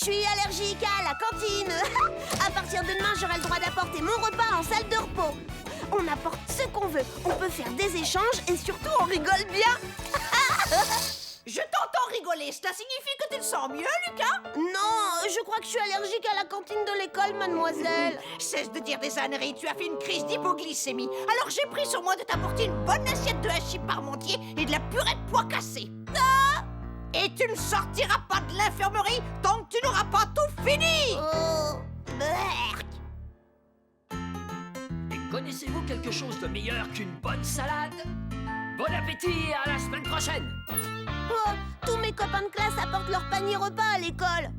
suis allergique à la cantine. À partir de demain, j'aurai le droit d'apporter mon repas en salle de repos. On apporte ce qu'on veut, on peut faire des échanges et surtout on rigole bien. Je t'entends rigoler, cela signifie que tu te sens mieux, Lucas? Non, je crois que je suis allergique à la cantine de l'école, mademoiselle. Cesse de dire des âneries, tu as fait une crise d'hypoglycémie. Alors j'ai pris sur moi de t'apporter une bonne assiette de hachis parmentier et de la purée de pois cassés. Ah! Et tu ne sortiras pas de l'infirmerie tant que tu n'auras pas tout fini. Oh, merde. Et connaissez-vous quelque chose de meilleur qu'une bonne salade? Bon appétit et à la semaine prochaine! Oh, tous mes copains de classe apportent leur panier repas à l'école.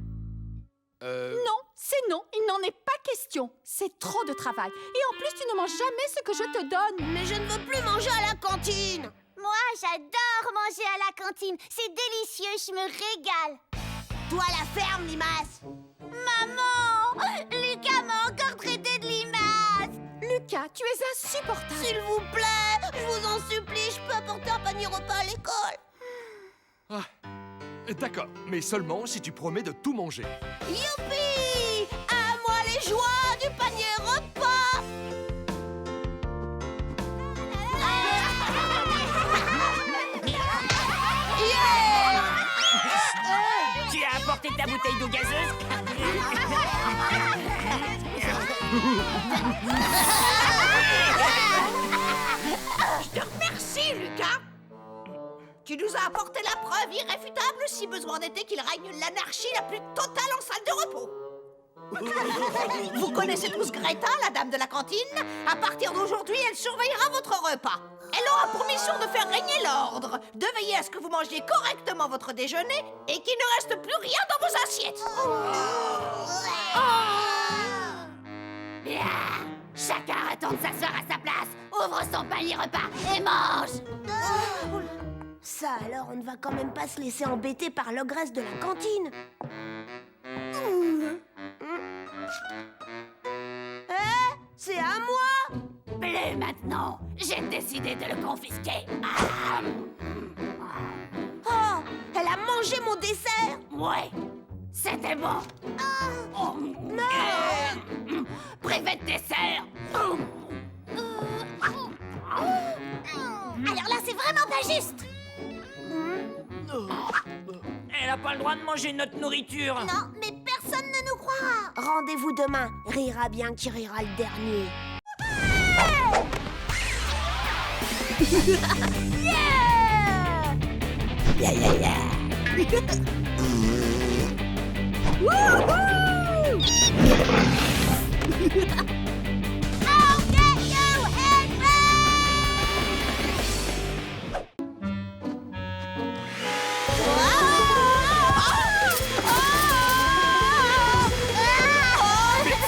Non, c'est non, il n'en est pas question. C'est trop de travail. Et en plus, tu ne manges jamais ce que je te donne. Mais je ne veux plus manger à la cantine. Moi, j'adore manger à la cantine. C'est délicieux, je me régale. Toi, la ferme, Limace. Maman, Lucas m'a encore traité de limace. Lucas, tu es insupportable. S'il vous plaît, je vous en supplie, je peux apporter un panier repas à l'école. Ah, d'accord, mais seulement si tu promets de tout manger. Youpi! À moi les joies du panier repas. Yeah! Tu as apporté ta bouteille d'eau gazeuse? Je te remercie, Lucas. Tu nous as apporté la preuve irréfutable, si besoin n'était, qu'il règne l'anarchie la plus totale en salle de repos. Vous connaissez tous Greta, la dame de la cantine? À partir d'aujourd'hui, elle surveillera votre repas. Elle aura pour mission de faire régner l'ordre, de veiller à ce que vous mangiez correctement votre déjeuner et qu'il ne reste plus rien dans vos assiettes. Bien, chacun retourne s'asseoir à sa place. Ouvre son panier repas et mange. Ça alors, on ne va quand même pas se laisser embêter par l'ogresse de la cantine. C'est à moi. Plus maintenant. J'ai décidé de le confisquer. Oh, elle a mangé mon dessert. Ouais, c'était bon. Privé de dessert. Alors là, c'est vraiment pas juste. Elle n'a pas le droit de manger notre nourriture! Non, mais personne ne nous croira. Rendez-vous demain. Rira bien qui rira le dernier.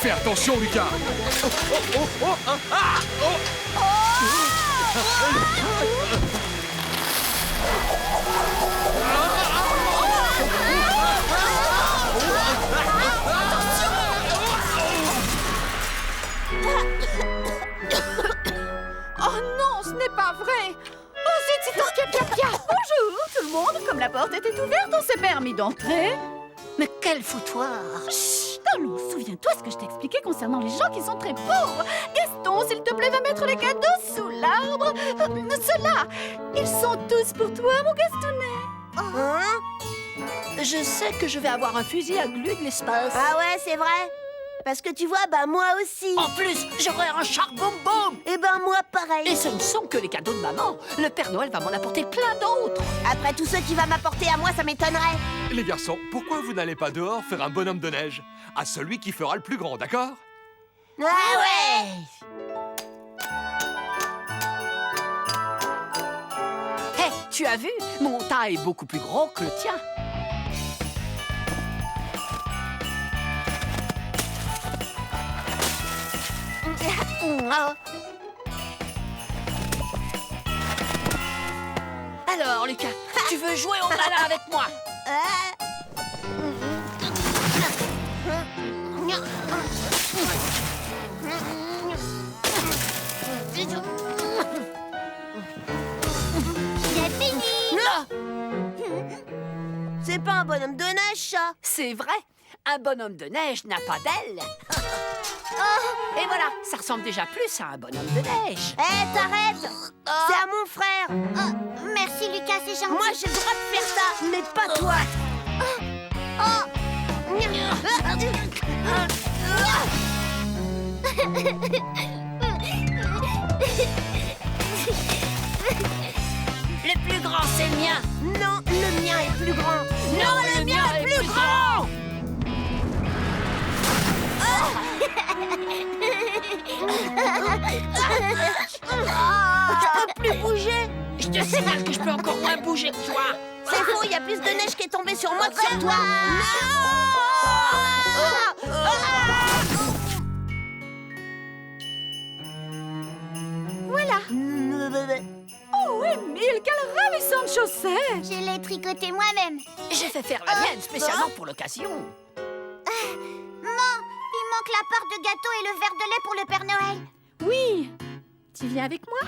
Fais attention, Lucas. Oh non, ce n'est pas vrai. Oh zut, c'est Torquay Pia. Bonjour tout le monde. Comme la porte était ouverte, on s'est permis d'entrer. Mais quel foutoir! Chut, allons, souviens-toi ce que je t'ai expliqué concernant les gens qui sont très pauvres. Gaston, s'il te plaît, va mettre les cadeaux sous l'arbre. Ceux-là, ils sont tous pour toi, mon Gastonnet. Je sais que je vais avoir un fusil à glu de l'espace. Ah ouais, c'est vrai. Parce que tu vois, bah moi aussi. En plus, j'aurai un char-boum-boum. Et ben moi pareil. Et ce ne sont que les cadeaux de maman. Le Père Noël va m'en apporter plein d'autres. Après tout ce qu'il va m'apporter à moi, ça m'étonnerait. Les garçons, pourquoi vous n'allez pas dehors faire un bonhomme de neige? À celui qui fera le plus grand, d'accord? Ah ouais. Hé, tu as vu? Mon tas est beaucoup plus gros que le tien. Alors, Lucas, tu veux jouer au malin avec moi? J'ai fini. C'est pas un bonhomme de neige, ça. C'est vrai. un bonhomme de neige n'a pas d'ailes. Et voilà, ça ressemble déjà plus à un bonhomme de neige. Hé, t'arrêtes! C'est à mon frère! Oh, merci Lucas, c'est gentil. Moi, j'ai le droit de faire ça, mais pas toi! Le plus grand, c'est le mien. Non, le mien est plus grand! Non, le mien est plus grand. Je peux plus bouger! Je te signale que je peux encore moins bouger que toi. C'est faux, il y a plus de neige qui est tombée sur moi que sur toi! Voilà. Oh, Émile, quelle ravissante chaussette! Je l'ai tricoté moi-même. J'ai fait faire la mienne spécialement pour l'occasion. Maman, il manque la part de gâteau et le verre de lait pour le Père Noël. Oui. Tu viens avec moi?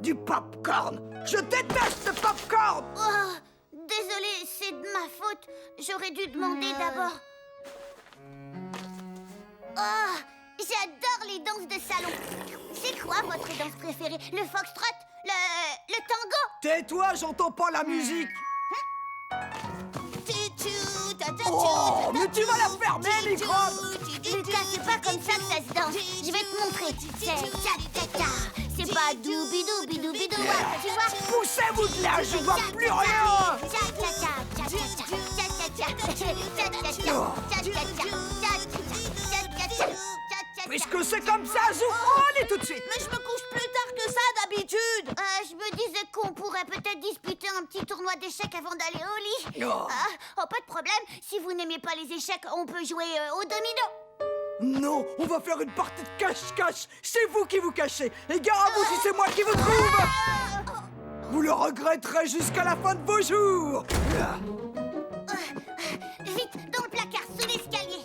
Du popcorn! Je déteste le popcorn! Oh, désolée, c'est de ma faute. J'aurais dû demander d'abord. Oh, j'adore les danses de salon. C'est quoi votre danse préférée? Le foxtrot? Le tango? Tais-toi, j'entends pas la musique! Oh, mais tu vas la fermer, microbe! Lucas, c'est pas comme ça que ça se danse. Je vais te montrer. C'est tcha-tcha-tcha. C'est pas doubi-doubi-doubi-dou, tu vois? Poussez-vous de là, je vois plus rien! Puisque c'est comme ça, allez tout de suite! Mais je me couche plus tard que ça d'habitude! Je me disais qu'on pourrait peut-être disputer un petit tournoi d'échecs avant d'aller au lit. Oh. Pas de problème. Si vous n'aimez pas les échecs, on peut jouer au domino. Non, on va faire une partie de cache-cache. C'est vous qui vous cachez. Et gare à vous si c'est moi qui vous trouve. Vous le regretterez jusqu'à la fin de vos jours. Vite, dans le placard, sous l'escalier.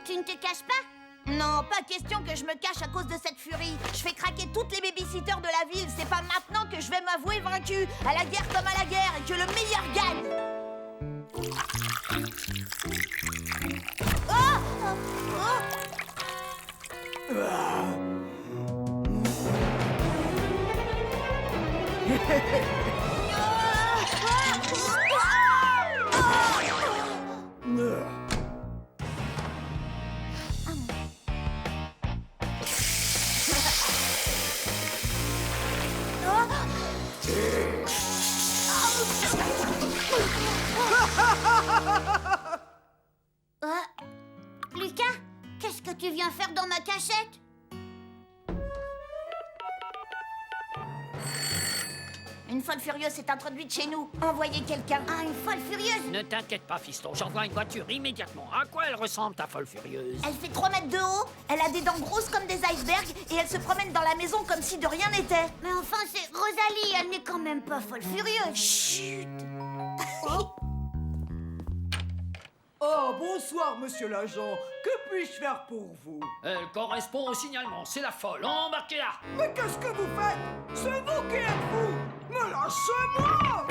Tu ne te caches pas? Non, pas question que je me cache à cause de cette furie. Je fais craquer toutes les babysitters de la ville. C'est pas maintenant que je vais m'avouer vaincu. À la guerre comme à la guerre, et que le meilleur gagne. Lucas, qu'est-ce que tu viens faire dans ma cachette? Une folle furieuse s'est introduite chez nous. Envoyez quelqu'un. Ah, une folle furieuse? Ne t'inquiète pas, fiston, j'envoie une voiture immédiatement. À quoi elle ressemble, ta folle furieuse? Elle fait 3 mètres de haut, elle a des dents grosses comme des icebergs et elle se promène dans la maison comme si de rien n'était. Mais enfin, c'est Rosalie, elle n'est quand même pas folle furieuse. Chut! Oh, bonsoir, monsieur l'agent. Que puis-je faire pour vous? Elle correspond au signalement, c'est la folle, embarquez-la! Mais qu'est-ce que vous faites? C'est vous qui êtes fou! Me lâchez-moi!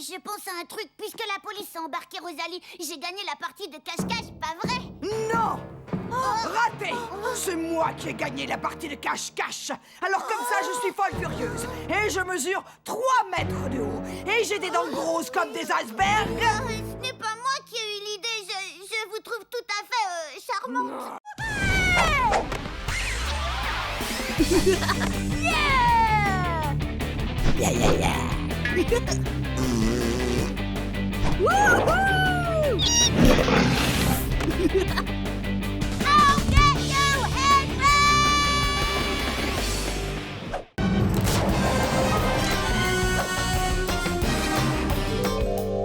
Je pense à un truc, puisque la police a embarqué Rosalie, j'ai gagné la partie de cache-cache, pas vrai? Non! Raté! C'est moi qui ai gagné la partie de cache-cache. Alors comme ça, je suis folle furieuse. Et je mesure 3 mètres de haut. Et j'ai des dents grosses comme des icebergs. Ce n'est pas moi qui ai eu l'idée, je vous trouve tout à fait charmante.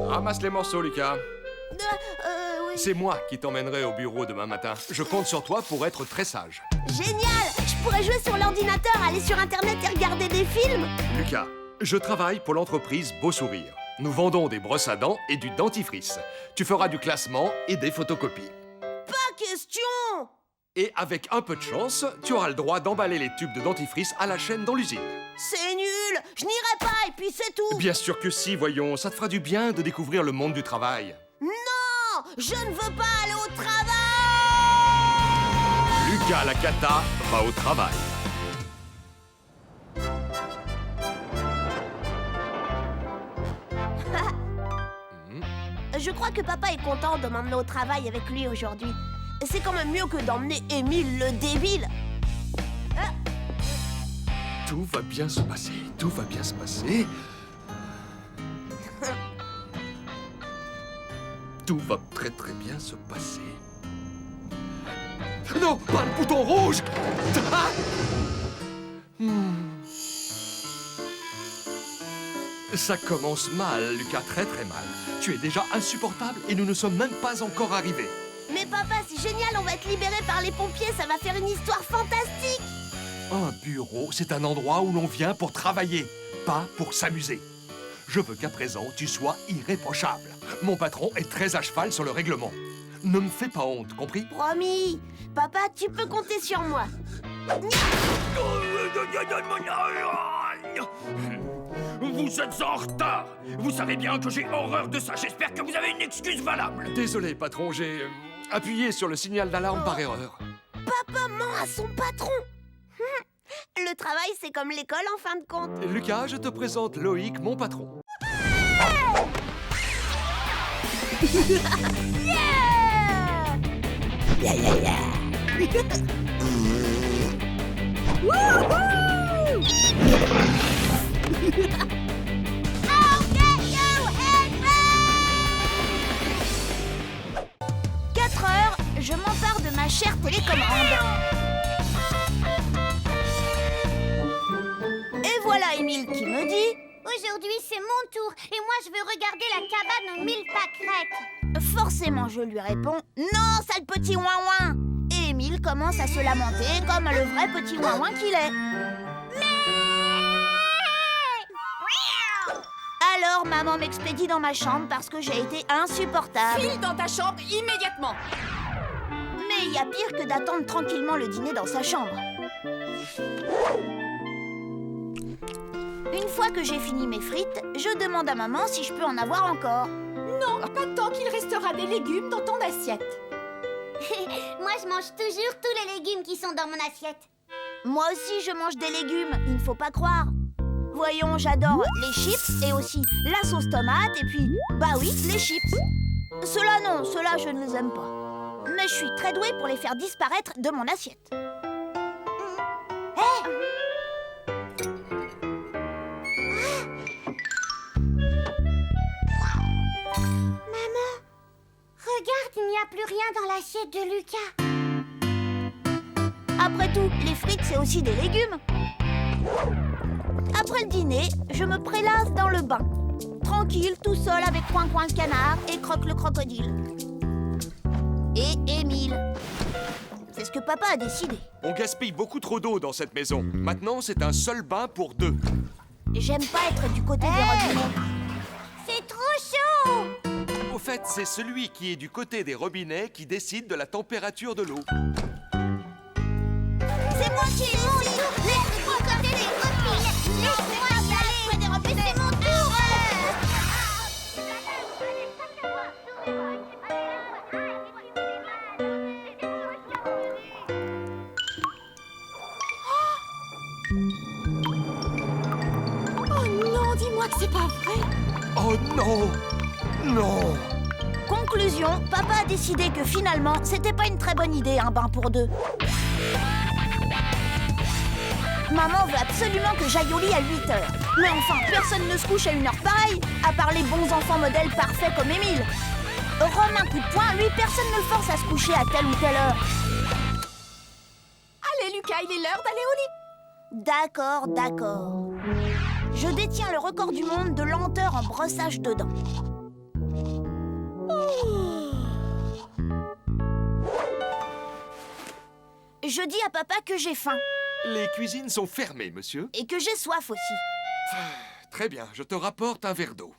Ramasse les morceaux, Lucas. Oui. C'est moi qui t'emmènerai au bureau demain matin. Je compte sur toi pour être très sage. Génial! Je pourrais jouer sur l'ordinateur, aller sur Internet et regarder des films. Lucas, je travaille pour l'entreprise Beau Sourire. Nous vendons des brosses à dents et du dentifrice. Tu feras du classement et des photocopies. Pas question! Et avec un peu de chance, tu auras le droit d'emballer les tubes de dentifrice à la chaîne dans l'usine. C'est nul! Je n'irai pas et puis c'est tout! Bien sûr que si, voyons, ça te fera du bien de découvrir le monde du travail. Non! Je ne veux pas aller au travail! Lucas la cata va au travail. Je crois que papa est content de m'emmener au travail avec lui aujourd'hui. C'est quand même mieux que d'emmener Émile le débile. Tout va bien se passer, tout va bien se passer. Tout va très très bien se passer. Non, pas le bouton rouge! Ah! Ça commence mal, Lucas, très très mal. Tu es déjà insupportable et nous ne sommes même pas encore arrivés. Mais papa, c'est génial, on va être libérés par les pompiers, ça va faire une histoire fantastique. Un bureau, c'est un endroit où l'on vient pour travailler, pas pour s'amuser. Je veux qu'à présent, tu sois irréprochable. Mon patron est très à cheval sur le règlement. Ne me fais pas honte, compris? Promis. Papa, tu peux compter sur moi. Vous êtes en retard. Vous savez bien que j'ai horreur de ça. J'espère que vous avez une excuse valable. Désolé, patron, j'ai appuyé sur le signal d'alarme par erreur. Papa ment à son patron. Le travail, c'est comme l'école en fin de compte. Lucas, je te présente Loïc, mon patron. I'll get you, Henry! 4 heures, je m'empare de ma chère télécommande. Et voilà Émile qui me dit... Aujourd'hui, c'est mon tour et moi, je veux regarder la cabane aux 1000 pâquerettes. Forcément, je lui réponds « Non, sale petit ouin-ouin !» Et Émile commence à se lamenter comme le vrai petit ouin-ouin qu'il est. Alors, maman m'expédie dans ma chambre parce que j'ai été insupportable. File dans ta chambre immédiatement. Mais il y a pire que d'attendre tranquillement le dîner dans sa chambre. Une fois que j'ai fini mes frites, je demande à maman si je peux en avoir encore. Non, pas tant qu'il restera des légumes dans ton assiette. Moi, je mange toujours tous les légumes qui sont dans mon assiette. Moi aussi, je mange des légumes, il ne faut pas croire. Voyons, j'adore les chips et aussi la sauce tomate et puis, bah oui, les chips. Ceux-là, non, ceux-là, je ne les aime pas. Mais je suis très douée pour les faire disparaître de mon assiette. Regarde, il n'y a plus rien dans l'assiette de Lucas. Après tout, les frites, c'est aussi des légumes. Après le dîner, je me prélasse dans le bain. Tranquille, tout seul avec Coin-Coin le canard et Croque le crocodile. Et Émile. C'est ce que papa a décidé. On gaspille beaucoup trop d'eau dans cette maison. Maintenant, c'est un seul bain pour 2. J'aime pas être du côté des robinets. C'est trop chaud! Au fait, c'est celui qui est du côté des robinets qui décide de la température de l'eau. C'est moi qui ai mon tour. Laisse-moi côté des copines! Laisse-moi y aller près des robinets! C'est mon tour! Oh non, dis-moi que c'est pas vrai. Oh non! Non! Conclusion, papa a décidé que finalement, c'était pas une très bonne idée, un bain pour 2. Maman veut absolument que j'aille au lit à 8 heures. Mais enfin, personne ne se couche à une heure pareille, à part les bons enfants modèles parfaits comme Émile. Romain coup de poing, lui, personne ne le force à se coucher à telle ou telle heure. Allez, Lucas, il est l'heure d'aller au lit. D'accord, d'accord. Je détiens le record du monde de lenteur en brossage de dents. Je dis à papa que j'ai faim Les cuisines sont fermées, monsieur. et que j'ai soif aussi. Très bien, je te rapporte un verre d'eau.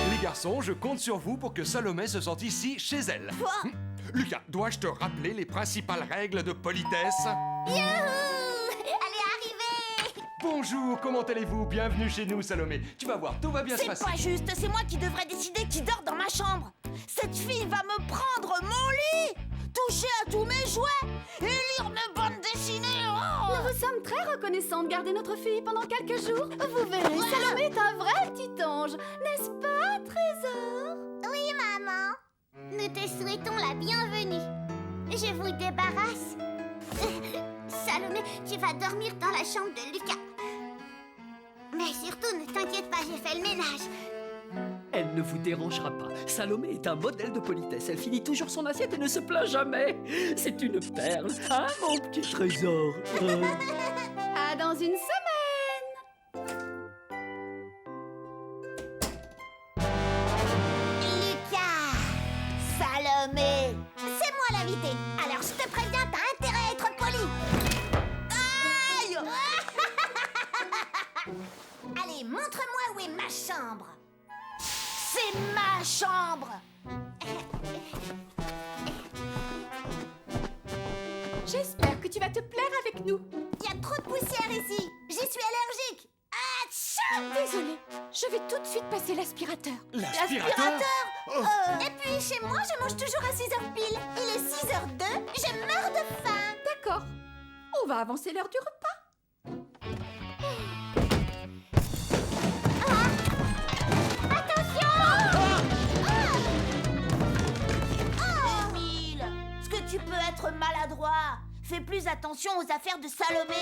Les garçons, je compte sur vous pour que Salomé se sente ici, chez elle. Lucas, dois-je te rappeler les principales règles de politesse? Youhou! Elle est arrivée! Bonjour, comment allez-vous? Bienvenue chez nous, Salomé. Tu vas voir, tout va bien se C'est passer. pas juste, c'est moi qui devrais décider qui dort dans ma chambre. Cette fille va me prendre mon lit, toucher à tous mes jouets et lire mes bandes dessinées. Oh Nous vous sommes très reconnaissants de garder notre fille pendant quelques jours. Vous verrez, Salomé est un vrai petit ange. N'est-ce pas, Trésor? Oui, maman. Nous te souhaitons la bienvenue. Je vous débarrasse. Salomé, tu vas dormir dans la chambre de Lucas. Mais surtout, ne t'inquiète pas, j'ai fait le ménage. Elle ne vous dérangera pas. Salomé est un modèle de politesse. Elle finit toujours son assiette et ne se plaint jamais. C'est une perle, hein, mon petit trésor. À dans une semaine. Lucas! Salomé. C'est moi l'invité. Alors je te préviens, t'as intérêt à être poli. Aïe. Allez, montre-moi où est ma chambre. C'est ma chambre. J'espère que tu vas te plaire avec nous. Il y a trop de poussière ici. J'y suis allergique. Atchou! Désolée, je vais tout de suite passer l'aspirateur. L'aspirateur? Et puis chez moi, je mange toujours à 6h pile. Il est 6h02, je meurs de faim. D'accord. On va avancer l'heure du repas. Émile, est-ce que tu peux être maladroit? Fais plus attention aux affaires de Salomé.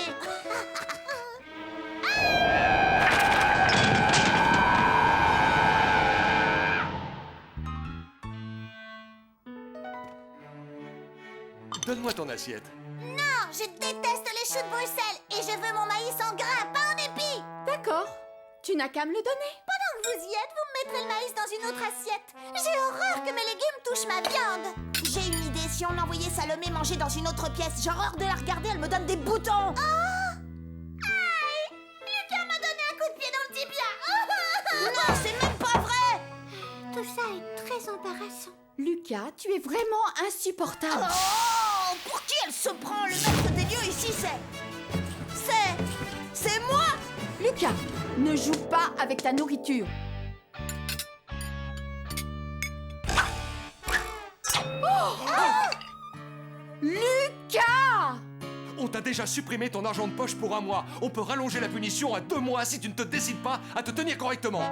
Donne-moi ton assiette. Non, je déteste les choux de Bruxelles et je veux mon maïs en grains, pas en épis. D'accord. Tu n'as qu'à me le donner. Pendant que vous y êtes, vous me mettrez le maïs dans une autre assiette. J'ai horreur que mes légumes touchent ma viande. J'ai une idée, si on envoyait Salomé manger dans une autre pièce, j'ai horreur de la regarder, elle me donne des boutons. Aïe! Lucas m'a donné un coup de pied dans le tibia. Non, c'est même pas vrai. Tout ça est très embarrassant. Lucas, tu es vraiment insupportable. Oh, pour qui elle se prend? Le maître des lieux ici, c'est moi. Lucas, ne joue pas avec ta nourriture. Lucas! On t'a déjà supprimé ton argent de poche pour un mois. On peut rallonger la punition à 2 mois si tu ne te décides pas à te tenir correctement.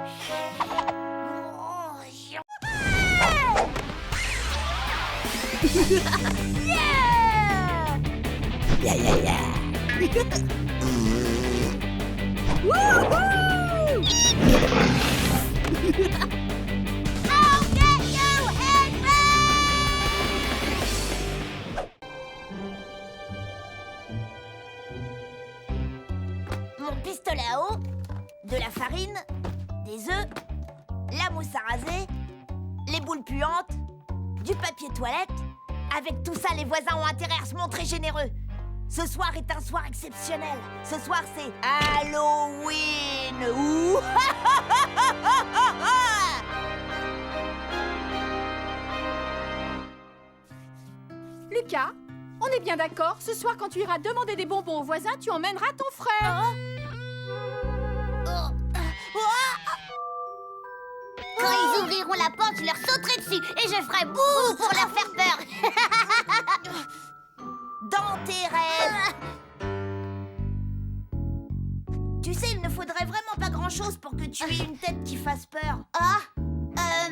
Mon pistolet à eau, de la farine, des œufs, la mousse à raser, les boules puantes, du papier toilette. Avec tout ça, les voisins ont intérêt à se montrer généreux. Ce soir est un soir exceptionnel. Ce soir, c'est Halloween. Ouh. Lucas, on est bien d'accord. Ce soir, quand tu iras demander des bonbons aux voisins, tu emmèneras ton frère. Quand ils ouvriront la porte, je leur sauterai dessus et je ferai bouh pour leur faire peur. Dans tes rêves. Tu sais, il ne faudrait vraiment pas grand-chose pour que tu aies une tête qui fasse peur.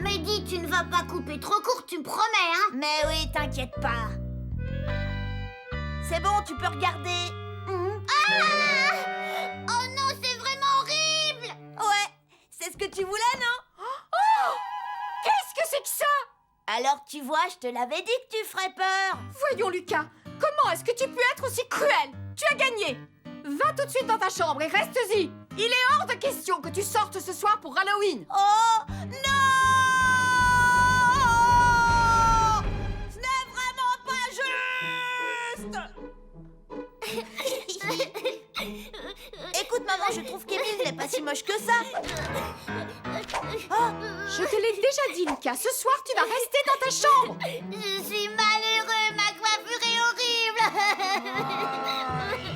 Mehdi, tu ne vas pas couper trop court, tu me promets, hein? Mais oui, t'inquiète pas. C'est bon, tu peux regarder. Ah! Oh non, c'est vraiment horrible! Ouais, c'est ce que tu voulais, non? Alors tu vois, je te l'avais dit que tu ferais peur. Voyons, Lucas, comment est-ce que tu peux être aussi cruel? Tu as gagné. Va tout de suite dans ta chambre et reste-y. Il est hors de question que tu sortes ce soir pour Halloween. Oh non! Ce n'est vraiment pas juste! Écoute maman, je trouve qu'Émile n'est pas si moche que ça. Je te l'ai déjà dit, Lucas, ce soir tu vas rester dans ta chambre. Je suis malheureux, ma coiffure est horrible.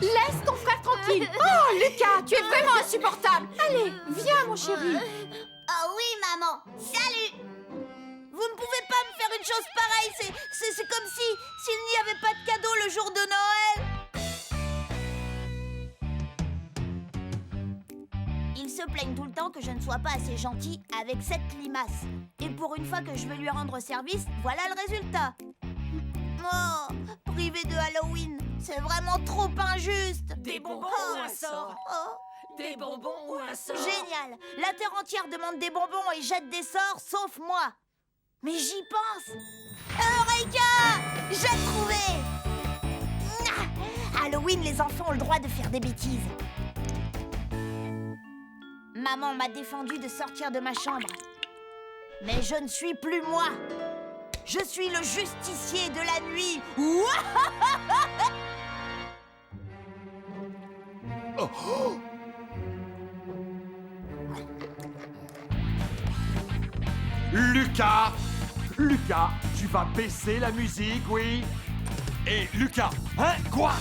Laisse ton frère tranquille. Oh, Lucas, tu es vraiment insupportable. Allez, viens mon chéri. Oh oui, maman. Salut. Vous ne pouvez pas me faire une chose pareille. C'est comme s'il n'y avait pas de cadeau le jour de Noël. Ils se plaignent tout le temps que je ne sois pas assez gentil avec cette limace. Et pour une fois que je veux lui rendre service, voilà le résultat. Oh, privé de Halloween, c'est vraiment trop injuste. Des bonbons ou un sort? Oh, Des bonbons ou un sort? génial. La terre entière demande des bonbons et jette des sorts, sauf moi. Mais j'y pense. Eureka! J'ai trouvé! Ah, Halloween, les enfants ont le droit de faire des bêtises. Maman m'a défendu de sortir de ma chambre. Mais je ne suis plus moi. Je suis le justicier de la nuit. Lucas! Lucas, tu vas baisser la musique, oui? Et Lucas, hein? Quoi?